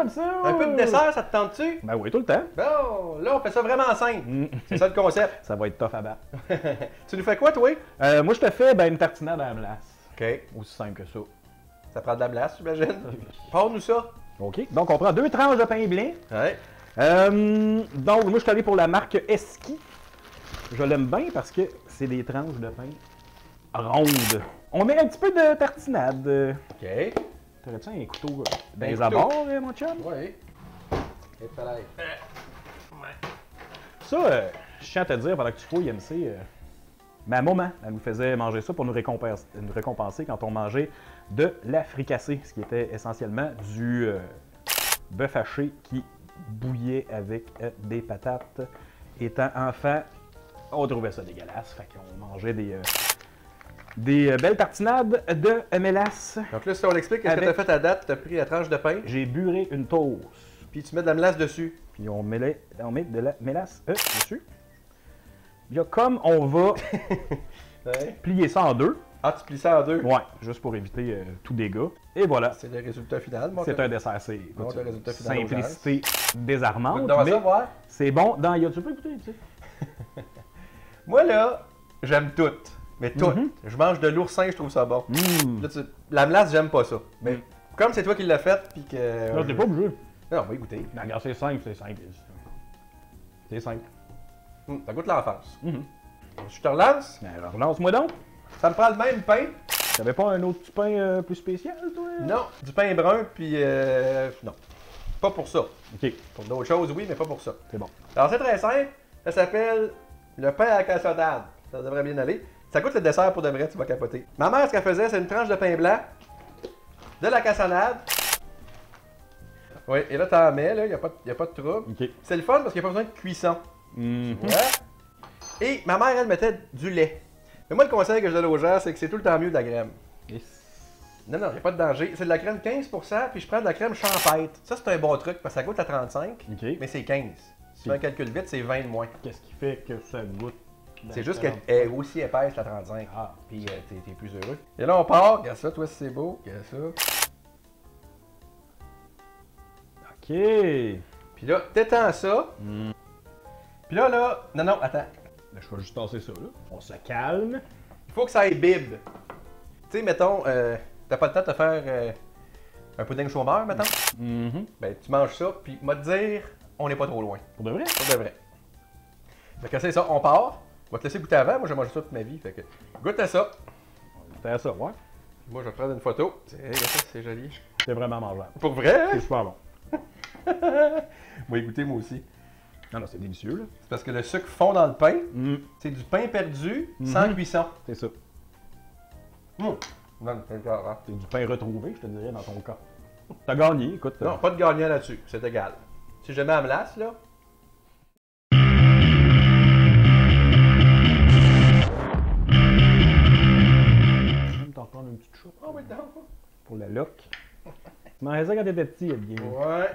good, ça! Un peu de dessert, ça te tente-tu? Ben oui, tout le temps. Bon, là, on fait ça vraiment simple. C'est ça le concept. Ça va être tough à battre. Tu nous fais quoi, toi? Moi, je te fais une tartinade à la glace. OK. Aussi simple que ça. Ça prend de la glace, j'imagine. Parle-nous ça. OK. Donc, on prend 2 tranches de pain blanc. Ouais. Donc, moi, je suis allé pour la marque Eski. Je l'aime bien parce que c'est des tranches de pain rondes. On met un petit peu de tartinade. OK. T'aurais-tu un couteau dans Un les couteau. abords, mon chum? Oui. Et pareil. Ça, je tiens à te dire, pendant que tu fouilles, MC, ma maman, elle nous faisait manger ça pour nous récompenser quand on mangeait de la fricassée, ce qui était essentiellement du bœuf haché qui bouillait avec des patates. Étant enfant, on trouvait ça dégueulasse, fait qu'on mangeait des belles tartinades de mélasse. Donc là, si on l'explique, qu'est-ce que tu as fait à date? Tu as pris la tranche de pain, J'ai buré une toast, puis tu mets de la mélasse dessus. puis on met de la mélasse dessus. Puis là, comme on va Ouais. plier ça en deux, Ah, tu plies ça en deux? ouais, juste pour éviter tout dégât. Et voilà, C'est le résultat final, mon c'est gars. un dessert, c'est Bon, le résultat final aux simplicité désarmante, Goûte donc à mais ça, voir. c'est bon dans... Tu peux goûter, tu sais? Moi, là, j'aime tout. Mais tout. Mhm. Je mange de l'oursin, je trouve ça bon. Mmh. Là, la mélasse, j'aime pas ça. Mais comme c'est toi qui l'as fait, puis que. Là, t'es pas obligé. Non, on va y goûter. Non, regarde, c'est simple, c'est simple. C'est simple. Ça goûte l'enfance. Mhm. Je te relance. Alors, relance-moi donc. Ça me prend le même pain. T'avais pas un autre petit pain plus spécial, toi? Non, du pain brun, puis. Non. Pas pour ça. OK, Pour d'autres choses, oui, mais pas pour ça. c'est bon. Alors, c'est très simple. Ça s'appelle le pain à la cassonade. Ça devrait bien aller. Ça goûte le dessert pour de vrai, tu vas capoter. Ma mère, ce qu'elle faisait, c'est une tranche de pain blanc, de la cassonade. Oui, et là, t'en mets, là, il n'y a pas de trouble. OK. C'est le fun parce qu'il n'y a pas besoin de cuisson. Mhm. Tu vois? Et ma mère, elle mettait du lait. Mais moi, le conseil que je donne aux gens, c'est que c'est tout le temps mieux de la crème. Non, non, il n'y a pas de danger. C'est de la crème 15%, puis je prends de la crème champêtre. Ça, c'est un bon truc parce que ça goûte à 35, OK. mais c'est 15. Si tu fais un calcul vite, c'est 20 de moins. Qu'est-ce qui fait que ça goûte? C'est juste qu'elle est aussi épaisse, la 35. Ah. Puis t'es plus heureux. Et là, on part. Regarde ça, toi, si c'est beau. Regarde ça. OK. Puis là, t'étends ça. Mm. Puis là, non, non, attends. Là, je vais juste tasser ça, là. On se calme. Il faut que ça aille bib. Tu sais, mettons, t'as pas le temps de te faire un pudding chômeur, mettons. Mhm. Ben, tu manges ça, puis moi te dire, on n'est pas trop loin. Pour de vrai? Pour de vrai. Fait que c'est ça, on part. On va te laisser goûter avant. Moi, j'ai mangé ça toute ma vie. Fait que goûte à ça. C'était à ça, ouais. Moi, je vais prendre une photo. Regarde ça, c'est joli. C'est vraiment mangeable. Pour vrai, C'est hein? super bon. Moi, écoutez, moi aussi. Non, non, c'est délicieux, là. C'est parce que le sucre fond dans le pain. Mm. C'est du pain perdu sans cuisson. C'est ça. Non, c'est clair, hein? C'est du pain retrouvé, je te dirais, dans ton cas. T'as gagné, écoute. Non, pas de gagnant là-dessus. C'est égal. Si je mets à glace, là. Je vais même t'en prendre une petite shot Oh, oui, non. pour la loc. Tu mangeais ça quand t'étais petit, bien. Ouais.